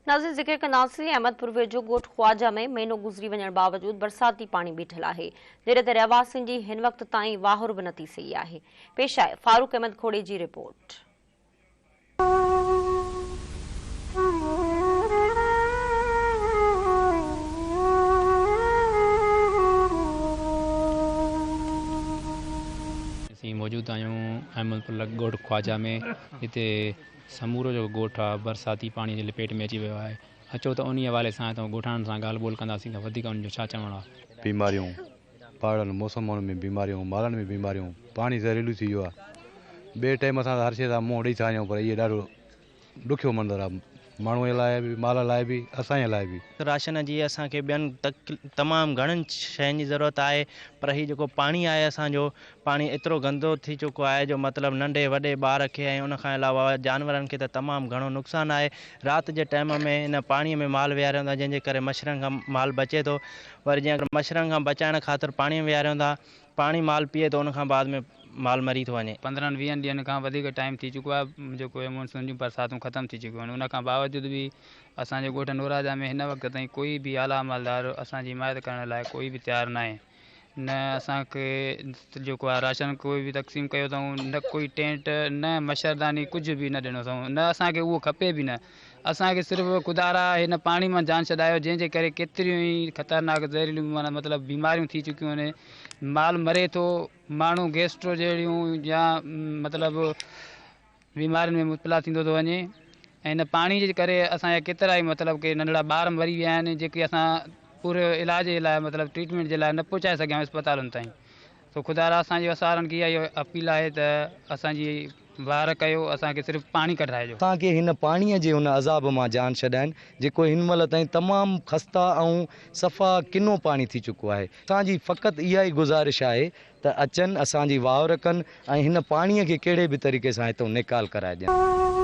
नाज़रीन ज़िक्र कंदासीं अहमदपुर वेझो ॻोठ ख्वाजा में महीनो गुज़री वञण बावजूद बरसाती पानी बीठल आहे। देर ते रहवासियुनि जी हिन वक़्त ताईं वाहुर बि नथी सही आहे। पेश आहे फारूक अहमद खोड़े जी रिपोर्ट। मौजूद आहियूं अहमदपुर ॻोठ ख्वाजा में। हिते समूरो जो ॻोठ आहे, बरसाती पानी जे लपेट में अची वियो आहे। अचो त उन हवाले सां ॻोठाणनि सां ॻाल्हि ॿोल कंदासीं त वधीक उनजो छा चवणु आहे। बीमारियूं, पहाड़नि मौसमनि में बीमारियूं, मालनि में बीमारियूं, पानी ज़हरीलो थी वियो आहे। ॿिए टाइम असां हर शइ सां मुंहुं ॾेई था वञूं, पर इहो ॾाढो ॾुखियो मंज़रु आहे, माण्हूअ लाइ बि, माल लाइ बि, असांजे लाइ बि। राशन जी असांखे ॿियनि तमामु घणनि शयुनि जी ज़रूरत आहे, पर हीउ जेको पाणी आहे असांजो, पाणी एतिरो गंदो थी चुको आहे जो मतिलबु नंढे वॾे ॿार खे ऐं उनखां अलावा जानवरनि खे त तमामु घणो नुक़सानु आहे। राति जे टाइम में इन पाणीअ में माल विहारियो था, जंहिंजे करे मच्छरनि खां माल बचे थो। वरी जीअं मच्छरनि खां बचाइण ख़ातिर पाणी में विहारियो था, पाणी माल पीए थो, उनखां बाद में माल मरी थो वञे। 15-20 ॾींहंनि खां वधीक टाइम थी चुको आहे जेको मानसून जूं बरसातूं ख़तमु थी चुकियूं आहिनि। उनखां बावजूद बि असांजे ॻोठ नूराजा में हिन वक़्त ताईं कोई बि आला अमलदार असांजी हिमायत करण लाइ कोई बि तयारु न आहे। न असांखे जेको आहे राशन कोई बि तक़सीम कयो अथऊं, न कोई टेंट, न मच्छरदानी, कुझु बि न ॾिनो अथऊं, न असांखे उहो खपे बि न। असांखे सिर्फ़ु ख़ुदारा हिन पाणी मां जान छॾायो, जंहिंजे करे केतिरियूं ई ख़तरनाक ज़हरीलियूं मतिलबु बीमारियूं थी चुकियूं आहिनि। माल मरे थो, माण्हू गैस्ट्रो जहिड़ियूं या मतिलबु बीमारियुनि में मुब्तला थींदो थो वञे। ऐं हिन पाणी जे करे असांजा केतिरा ई मतिलबु के नंढड़ा ॿार मरी विया आहिनि, जेके असां पूरे इलाज जे लाइ मतिलबु ट्रीटमेंट जे लाइ न पहुचाए सघिया आहियूं अस्पतालुनि ताईं। तो ख़ुदारा असांजी असारनि खे इहा अपील आहे त असांजी वार कयो, असांखे सिर्फ़ु पाणी कढाइजो। असांखे हिन पाणीअ जे हुन अज़ाब मां जान छॾाइनि, जेको हिन महिल ताईं तमामु ख़स्ता ऐं सफ़ा किनो पाणी थी चुको आहे। असांजी फ़क़ति इहा ई गुज़ारिश आहे त अचनि, असांजी वावर कनि ऐं हिन पाणीअ खे कहिड़े बि तरीक़े सां हितां निकाल कराए ॾियनि।